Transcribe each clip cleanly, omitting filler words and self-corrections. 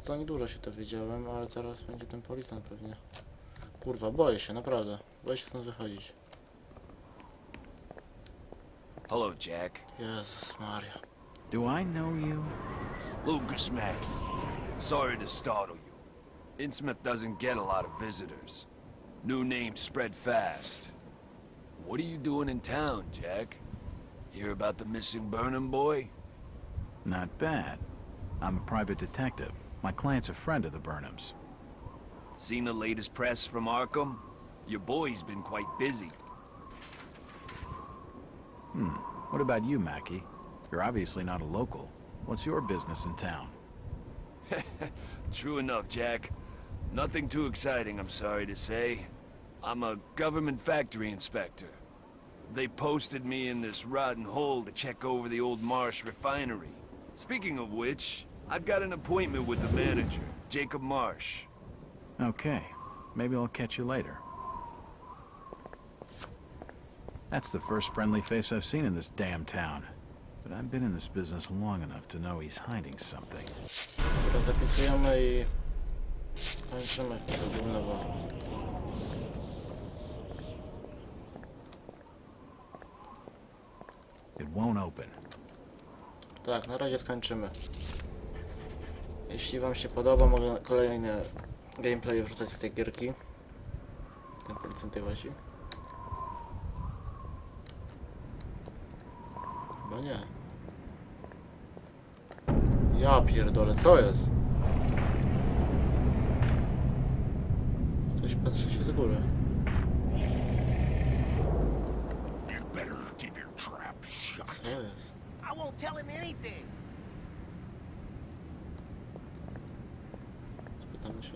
To nie dużo się dowiedziałem, ale zaraz będzie ten policjant pewnie. Kurwa, boję się, naprawdę. Boję się stąd wychodzić. Hello, Jack. Jezus Maria. Do I know you? Lucas Mackey. Sorry to startle you. Innsmouth doesn't get a lot of visitors. New names spread fast. What are you doing in town, Jack? Hear about the missing Burnham boy? Not bad. I'm a private detective. My client's a friend of the Burnhams. Seen the latest press from Arkham? Your boy's been quite busy. What about you, Mackie? You're obviously not a local. What's your business in town? True enough, Jack. Nothing too exciting, I'm sorry to say. I'm a government factory inspector. They posted me in this rotten hole to check over the old Marsh refinery. Speaking of which, I've got an appointment with the manager, Jacob Marsh. Okay. Maybe I'll catch you later. That's the first friendly face I've seen in this damn town. But I've been in this business long enough to know he's hiding something. Teraz zapisujemy i kończymy ogólnowo. It won't open. Tak, na razie skończymy. Jeśli wam się podoba, mogę kolejne gameplaye wrzucać z tej gierki. Ten policjant tej właśnie. Chyba nie. Ja pierdolę, co jest? Ktoś patrzy się z góry. You better keep your trap shut. Co jest? I won't tell him anything. Spytamy się.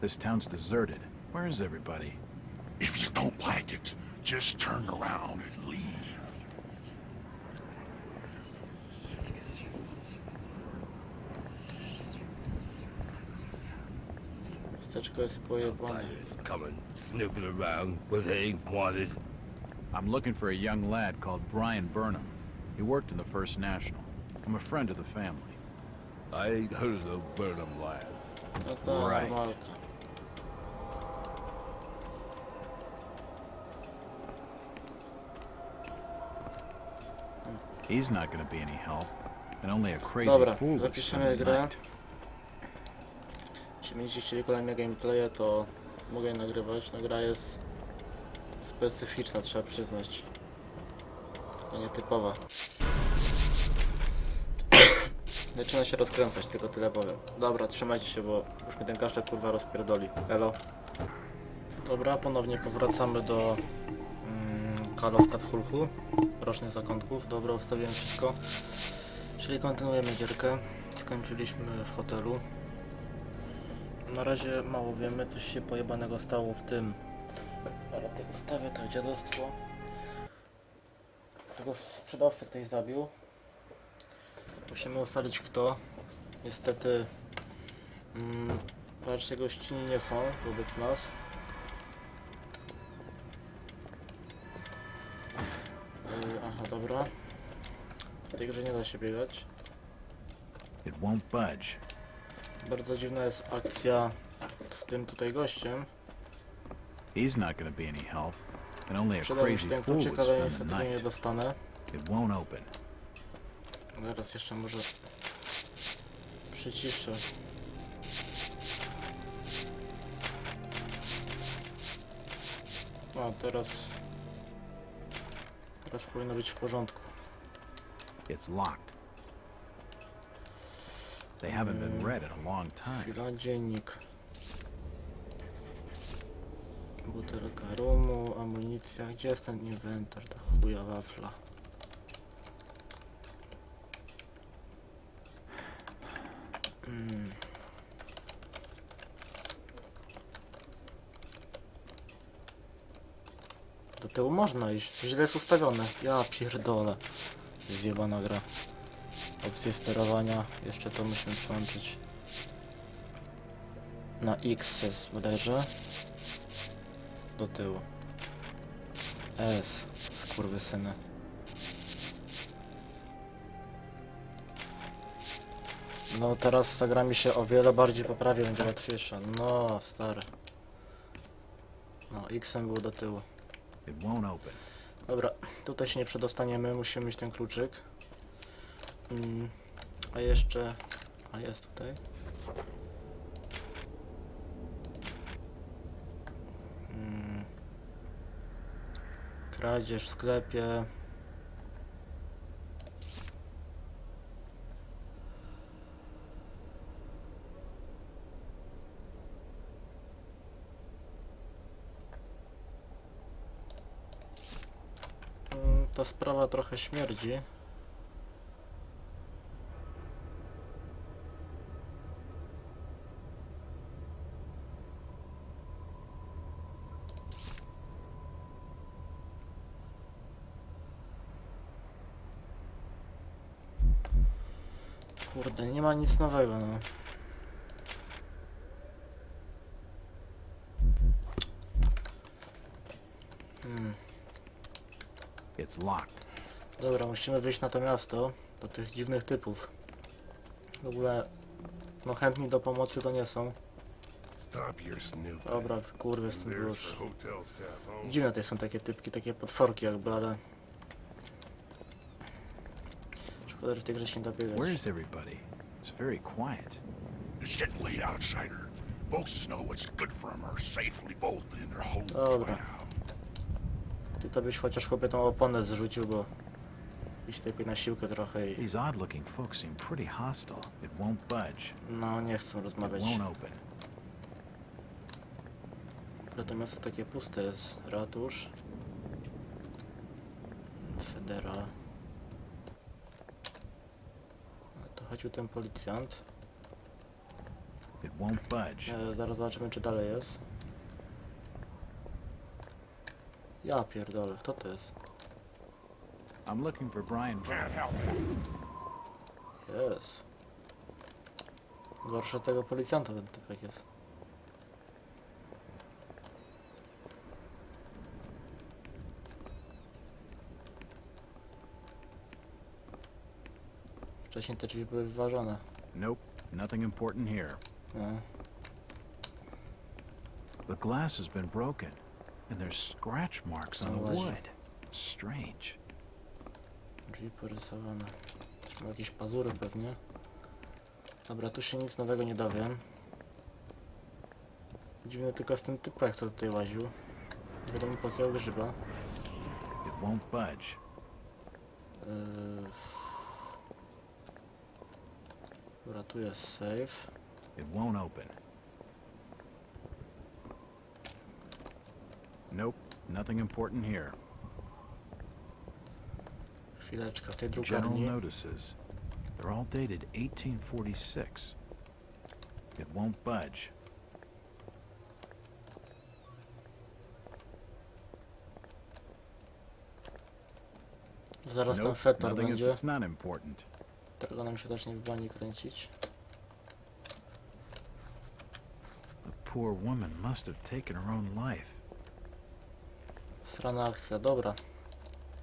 This town's deserted. Where is everybody? If you don't like it, just turn around and leave. Miasteczko jest pojebane. Coming, snooping around where they ain't wanted. I'm looking for a young lad called Brian Burnham. He worked in the First National. I'm a friend of the family. I ain't heard of no Burnham lad. No to Right. normalka. He's not gonna be any help. And only a crazy Dobra, fool would zapiszemy spend the grę. night. Jeśli będziecie chcieli kolejne gameplaye, to mogę je nagrywać. No, gra jest specyficzna, trzeba przyznać. To nietypowa. Zaczyna się rozkręcać, tylko tyle powiem. Dobra, trzymajcie się, bo już mnie ten kaszek kurwa rozpierdoli. Elo. Dobra, ponownie powracamy do Call of Cthulhu. Mrocznych Zakątków. Dobra, ustawiłem wszystko. Czyli kontynuujemy gierkę. Skończyliśmy w hotelu. Na razie mało wiemy, coś się pojebanego stało w tym. Ale tej ustawię, to dziadostwo. Tego sprzedawcę ktoś zabił. Musimy ustalić kto. Niestety raczej gościni nie są wobec nas. Aha, dobra. W tej grze nie da się biegać. It won't budge. Bardzo dziwna jest akcja z tym tutaj gościem. He's not gonna be any help. And only a Przydał mi się crazy ten fool kluczyk, would ale spend niestety the go nie night. dostanę. It won't open. Zaraz jeszcze może przyciszę. A teraz powinno być w porządku. It's locked. They haven't been read in a long time. Chwila, dziennik. Butelka rumu, amunicja. Gdzie jest ten inwentar? Ta chuja wafla. Do tyłu można iść. Źle jest ustawione. Ja pierdolę. Zjebana gra. Opcje sterowania. Jeszcze to musimy przełączyć. Na X jest bodajże. Do tyłu. S. Skurwysyny. No teraz ta gra mi się o wiele bardziej poprawia, będzie łatwiejsza. No stary. No X-em było do tyłu. It won't open. Dobra, tutaj się nie przedostaniemy, musimy mieć ten kluczyk. A jeszcze... A jest tutaj. Kradzież w sklepie. Ta sprawa trochę śmierdzi. Kurde, nie ma nic nowego, no. It's locked. Dobra, musimy wyjść na to miasto, do tych dziwnych typów. W ogóle, no chętni do pomocy to nie są. Stop your snooping. Dobra, kurwy z tym There's już. the hotel staff home. Dziwne to są takie typki, takie potworki jakby, ale... Szkoda, że w tej grze się nie da biegać. Where's everybody? It's very quiet. It's getting late, outsider. Folks know what's good for 'em are safely bolted in their homes Dobra. by now. Ty to byś chociaż chłopie tą oponę zrzucił, bo... Iść lepiej na siłkę trochę i... These odd-looking folks seem pretty hostile. It won't budge. No, nie chcę It rozmawiać. won't open. Ale to miasto takie puste jest. Ratusz. Federal. A to chodził ten policjant. It won't budge. Zaraz zobaczymy, czy dalej jest. Ja pierdolę, kto to jest? I'm looking for Brian. Can't help it. Jest. Gorsze tego policjanta ten typek jest. Wcześniej te drzwi były wyważone. Nope, nothing important here. No. The glass has been broken, and there's scratch marks on No the właśnie. wood. Strange. Drzwi porysowane. Też ma jakieś pazury pewnie. Dobra, tu się nic nowego nie dowiem. Dziwne tylko z tym typem, kto tutaj łaził. Nie wiadomo po jakiego grzyba. It won't budge. Dobra, tu jest safe. It won't open. Nope, nothing important here. Chwileczkę, w tej General drukarni. notices. They're all dated 1846. It won't budge. Zaraz ten Nope, fetor nothing będzie. it's not important. Którego nam się zacznie w bani kręcić. The poor woman must have taken her own life. Strana akcja, dobra.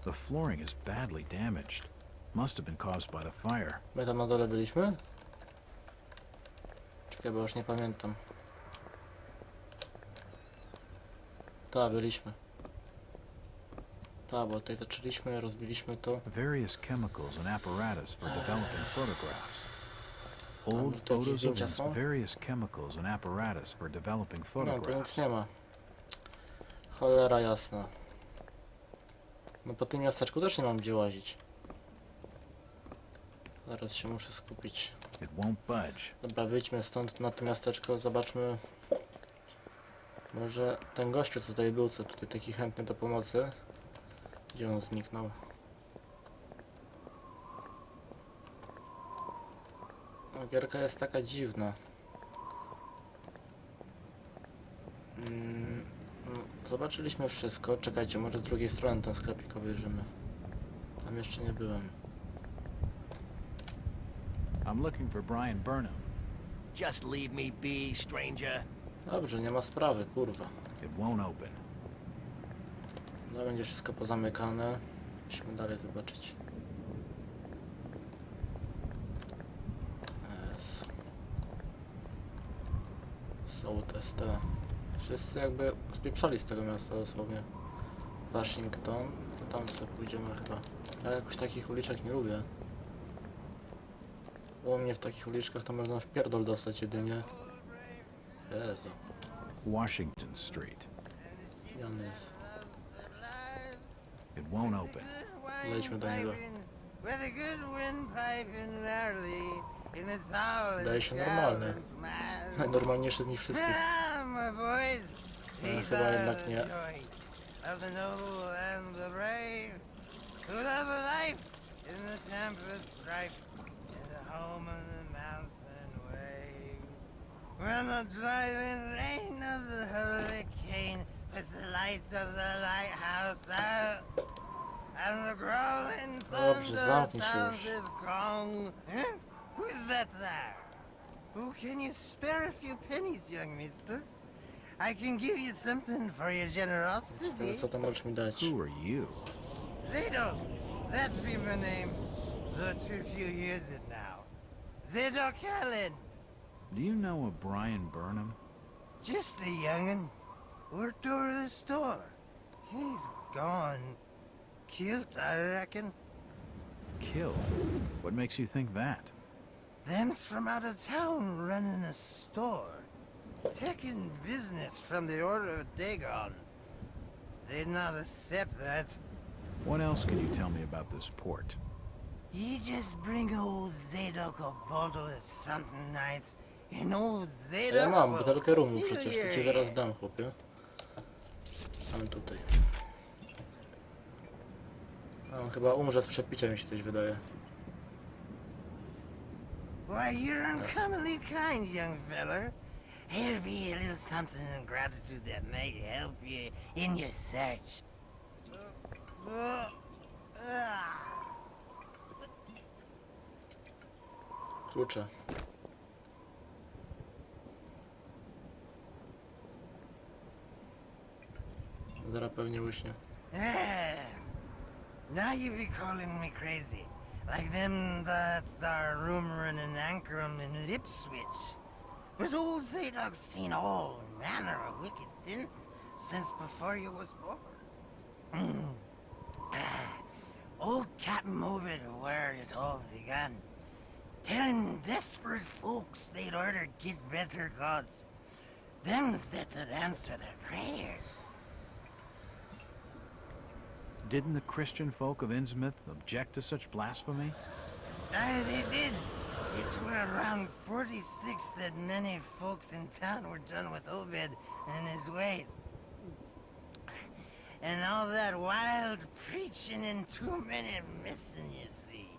The flooring is badly damaged. Must have been caused by the fire. My tam na dole byliśmy? Czekaj, bo już nie pamiętam. Tak, byliśmy. Tak, bo tutaj zaczęliśmy, rozbiliśmy to. Various chemicals and apparatus for developing photographs. Old tu jakieś photos of zdjęcia this są? various chemicals and apparatus for developing No, tu nic photographs. nie ma. Cholera jasna. No po tym miasteczku też nie mam gdzie łazić. Zaraz się muszę skupić. It won't budge. Dobra, wyjdźmy stąd na to miasteczko, zobaczmy. Może ten gościu co tutaj był, co tutaj taki chętny do pomocy. Gdzie on zniknął? No, gierka jest taka dziwna. No, zobaczyliśmy wszystko. Czekajcie, może z drugiej strony ten sklepik obejrzymy. Tam jeszcze nie byłem. I'm looking for Brian Burnham. Just leave me be, stranger. Dobrze, nie ma sprawy, kurwa. It won't open. No będzie wszystko pozamykane. Musimy dalej zobaczyć. jest odc. Wszyscy jakby spieprzali z tego miasta dosłownie. Waszyngton, to tam sobie pójdziemy chyba. Ja jakoś takich uliczek nie lubię. U mnie w takich uliczkach to można w pierdol dostać jedynie. Jezu. Washington Street. I on jest. It won't open. Wejdźmy do niego. Wydaje się normalny. Najnormalniejszy z nich wszystkich. Chyba jednak nie. When the driving rain of the hurricane puts the lights of the lighthouse out, and the growling thunder sounds his gong. Huh? Who's that there? Oh, can you spare a few pennies, young mister? I can give you something for your generosity. Co tam możesz mi dać? Who are you? Zadok, that be my name, though too few use it now. Zadok Allen. Do you know a Brian Burnham? Just a young'un. Worked over the store. He's gone. Killed, I reckon. Killed? What makes you think that? Them's from out of town running a store. Taking business from the Order of Dagon. They'd not accept that. What else can you tell me about this port? You just bring old Zadok a bottle of something nice, and old Zadok Ja mam will butelkę rumu fill przecież, your to ci head. zaraz dam, chłopie. Mam tutaj. A on chyba umrze z przepicia, mi się coś wydaje. Why, you're uncommonly kind, young feller. Here be a little something in gratitude that might help you in your search. Klucze. Zaraz pewnie łyśnie. Now you be calling me crazy. Like them that's there rumoring and anchoring in Ipswich. But old Zadok's seen all manner of wicked things since before you was born. Old Captain Obed where it all began. Telling desperate folks they'd order get better gods. Them's that'd answer their prayers. Didn't the Christian folk of Innsmouth object to such blasphemy? Aye, they did. It were around 46 that many folks in town were done with Obed and his ways. And all that wild preaching and too many missing, you see.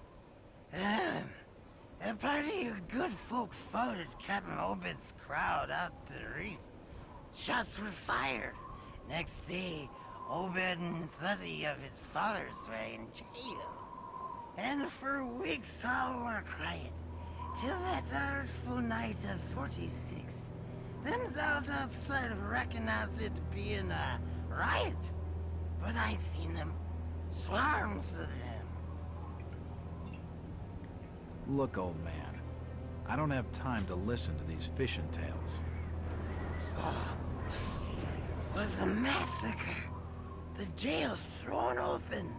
A party of good folk followed Captain Obed's crowd out to the reef. Shots were fired. Next day, Obed and 30 of his followers were in jail. And for weeks all were quiet. Till that artful night of 46. Them's outside reckoned out it being a riot. But I'd seen them. Swarms of them. Look, old man, I don't have time to listen to these fishing tales. Was a massacre. The jail thrown open.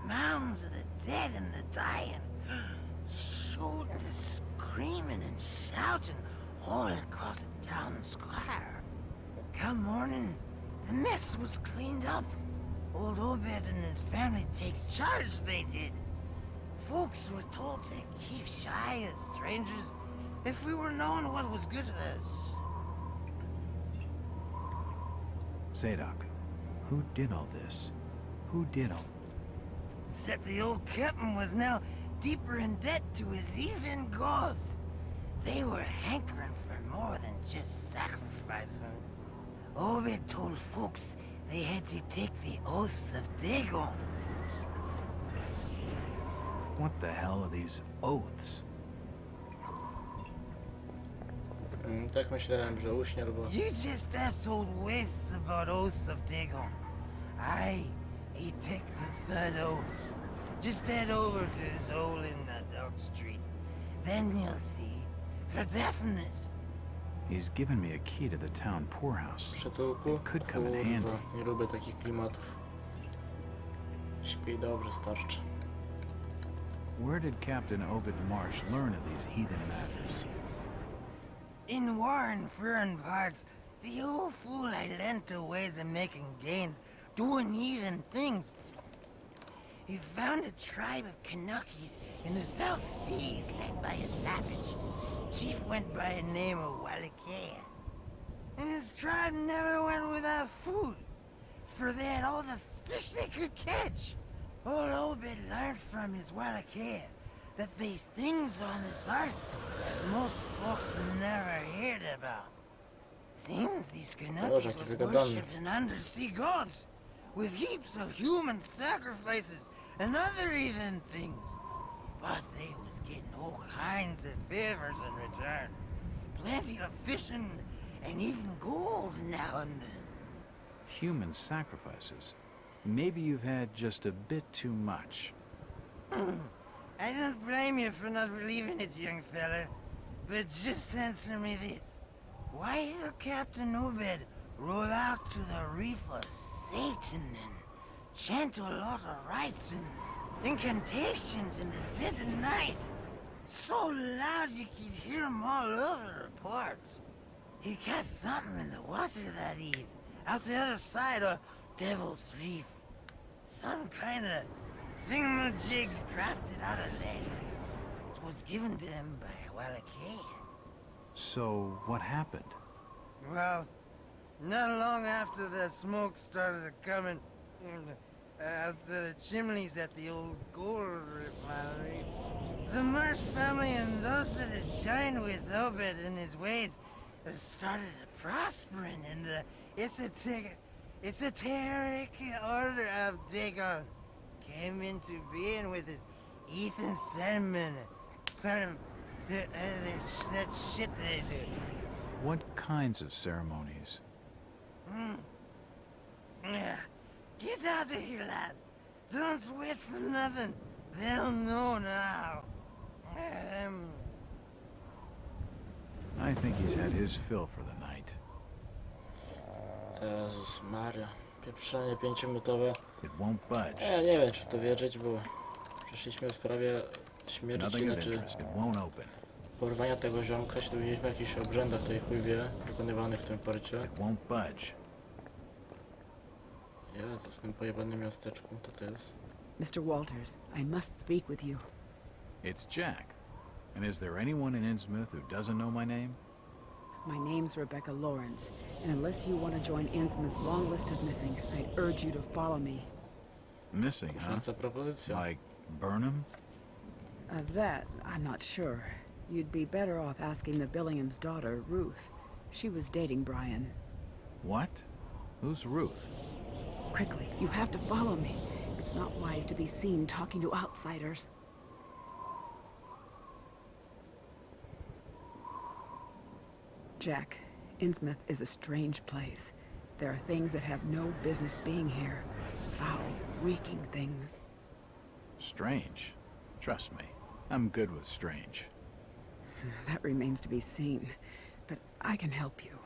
Mounds of the dead and the dying. Shooting, screaming and shouting all across the town square. Come morning, the mess was cleaned up. Old Obed and his family takes charge, they did. Folks were told to keep shy of strangers if we were knowing what was good for us. Zadok, who did all this? Who did all... Said the old captain was now deeper in debt to his heathen gods. They were hankering for more than just sacrificing. Obed told folks they had to take the oaths of Dagon. What the hell are these oaths? Tak myślałem, że uśnie albo... You just asked old Wes about oaths of Dagon. Aye, he take the third oath. Just head over to his hole in the Dog Street. Then you'll see, for definite. He's given me a key to the town poorhouse. Przytułku? It could come in Kurwa, handy. nie lubię takich klimatów. Śpi dobrze, starczy. Where did Captain Obed Marsh learn of these heathen matters? In warring foreign parts, the old fool I learned the ways of making gains, doing heathen things. He found a tribe of Kanakis in the South Seas led by a savage. Chief went by the name of Walakea. And his tribe never went without food, for they had all the fish they could catch. Old Obed learned from his Walakea that these things on this earth, as most folks never heard about. Seems these Kanakis jaki was wygadany. worshipped in undersea gods, with heaps of human sacrifices and other heathen things. But they was getting all kinds of favors in return. Plenty of fishing and even gold now and then. Human sacrifices. Maybe you've had just a bit too much. I don't blame you for not believing it, young fella. But just answer me this. Why did Captain Obed roll out to the reef of Satan and chant a lot of rites and incantations in the dead of night? So loud you could hear him all over the port. He cast something in the water that eve, out the other side of Devil's Reef. Some kind of thingamajig crafted out of lead. It was given to him by Walakea. So, what happened? Well, not long after the smoke started coming out the chimneys at the old gold refinery, the Marsh family and those that had joined with Obed in his ways started prospering in the esoteric order of Dagon. Came into being with his Ethan sermon, that shit they do. What kinds of ceremonies? Yeah. Get out of here, lad. Don't wait for nothing. They'll know now. I think he's had his fill for the night. Jezus Maria. Pieprzenie 5-minutowe. It won't budge. Ja nie wiem, czy w to wierzyć, bo przeszliśmy w sprawie śmierci, Nothing of znaczy interest. It won't open. porwania tego ziomka, się dowiedzieliśmy o jakichś obrzędach, to i chuj wie, wykonywanych w tym porcie. It won't budge. Jezus, w tym pojebanym miasteczku, to jest. Mr. Walters, I must speak with you. It's Jack. And is there anyone in Innsmouth who doesn't know my name? My name's Rebecca Lawrence, and unless you want to join Innsmouth's long list of missing, I'd urge you to follow me. Missing, huh? Kusząca propozycja. Like Burnham? Of that, I'm not sure. You'd be better off asking the Billingham's daughter, Ruth. She was dating Brian. What? Who's Ruth? Quickly, you have to follow me. It's not wise to be seen talking to outsiders. Jack, Innsmouth is a strange place. There are things that have no business being here. Foul, reeking things. Strange. Trust me, I'm good with strange. That remains to be seen, but I can help you.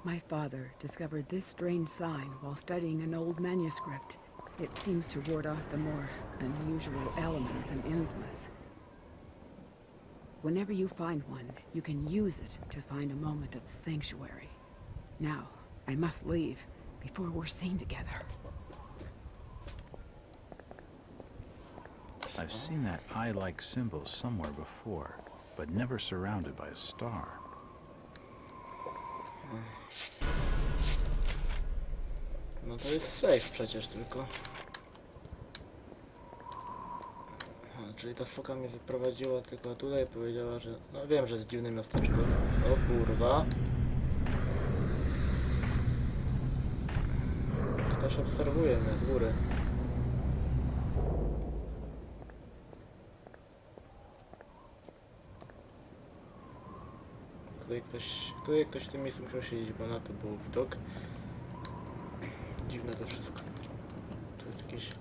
My father discovered this strange sign while studying an old manuscript. It seems to ward off the more unusual elements in Innsmouth. Whenever you find one, you can use it to find a moment of sanctuary. Now, I must leave before we're seen together. I've seen that eye-like symbol somewhere before, but never surrounded by a star. No to jest safe przecież tylko. Aha, czyli ta suka mnie wyprowadziła tylko tutaj i powiedziała, że... No wiem, że jest dziwne miasteczko. O kurwa. Ktoś obserwuje mnie z góry. Tutaj ktoś w tym miejscu musiał siedzieć, bo na to był widok. Dziwne to wszystko. To jest jakieś...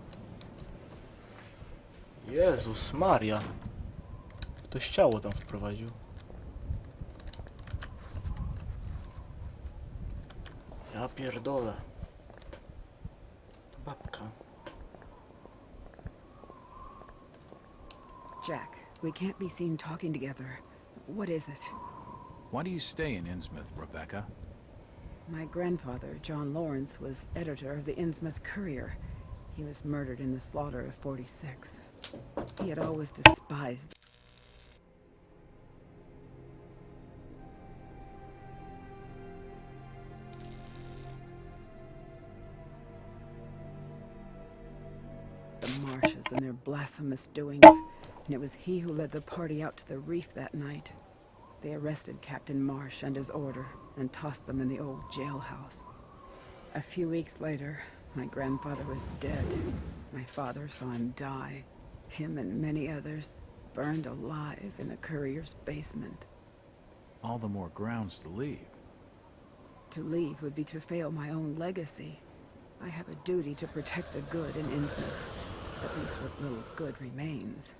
Jezus Maria! Ktoś ciało tam wprowadził. Ja pierdolę. To babka. Jack, we can't be seen talking together. What is it? Why do you stay in Innsmouth, Rebecca? My grandfather, John Lawrence, was editor of the Innsmouth Courier. He was murdered in the slaughter of 46. He had always despised the marshes and their blasphemous doings, and it was he who led the party out to the reef that night. They arrested Captain Marsh and his order and tossed them in the old jailhouse. A few weeks later, my grandfather was dead. My father saw him die. Him and many others burned alive in the Courier's basement. All the more grounds to leave. To leave would be to fail my own legacy. I have a duty to protect the good in Innsmouth. At least what little good remains.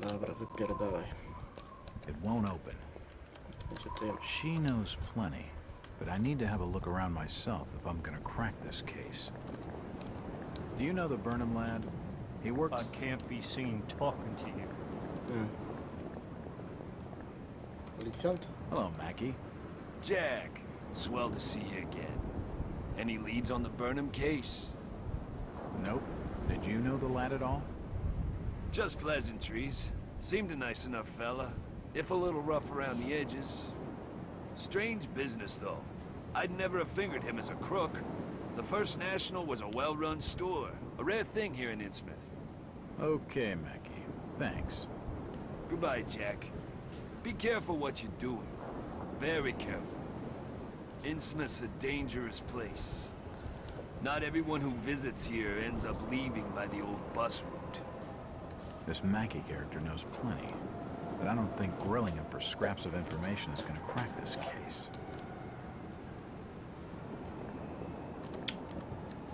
Dobra, wypierdalaj. It won't open. Będzie ty. She knows plenty, but I need to have a look around myself if I'm gonna crack this case. Do you know the Burnham lad? He worked... I can't be seen talking to you. Policjant? Hello, Mackie. Jack, swell to see you again. Any leads on the Burnham case? Nope. Did you know the lad at all? Just pleasantries. Seemed a nice enough fella, if a little rough around the edges. Strange business, though. I'd never have fingered him as a crook. The First National was a well-run store, a rare thing here in Innsmouth. Okay, Mackie. Thanks. Goodbye, Jack. Be careful what you're doing. Very careful. Innsmouth's a dangerous place. Not everyone who visits here ends up leaving by the old bus route. This Mackie character knows plenty, but I don't think grilling him for scraps of information is gonna crack this case.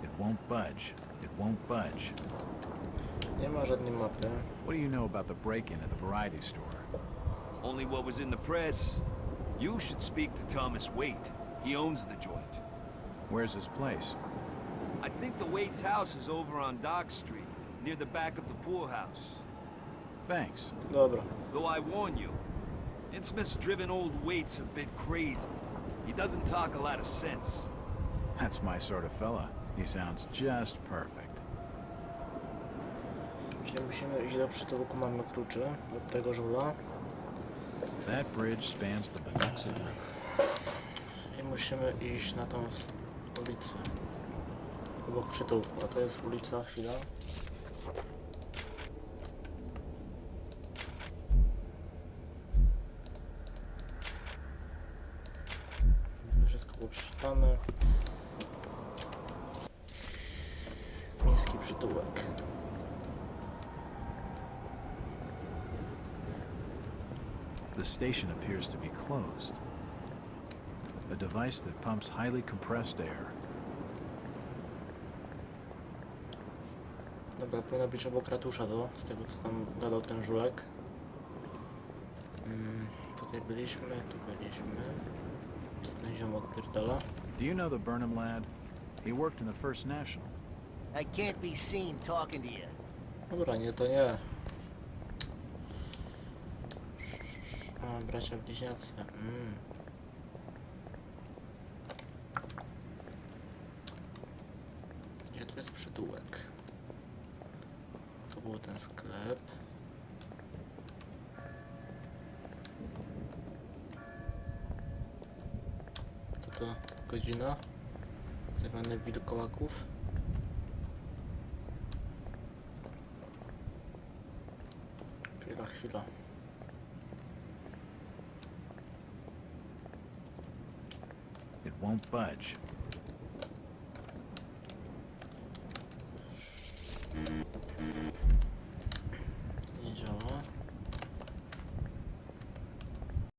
It won't budge. It won't budge. Nie ma żadnej mapy. What do you know about the break-in at the variety store? Only what was in the press. You should speak to Thomas Waite. He owns the joint. Where's this place? I think the Waite's house is over on Dock Street, near the back of the poorhouse. Thanks. Dobra. Though I warn you, Innsmouth's driven old Waite's a bit crazy. He doesn't talk a lot of sense. That's my sort of fella. He sounds just perfect. Czyli musimy iść do przytułku, mamy kluczy od tego żula. That bridge spans the Paduxet River. I musimy iść na tą ulicę. Obok przytułku, a to jest ulica, chwila. Wszystko było przeczytane. Miejski przytułek. The station appears to be closed. A device that pumps highly compressed air. Dobra, powinno być obok ratusza z tego co nam dodał ten żulek. Tutaj byliśmy, tu byliśmy. Co ten ziom odpierdala? Do you know the Burnham lad? He worked in the First National. I can't be seen talking to you. Dobra, nie, to nie. A, bracia bliźniacy. Gdzie tu jest przytułek? To był ten sklep. To godzina. Zamiany wilkołaków. Chwila. It won't budge. Nie działa.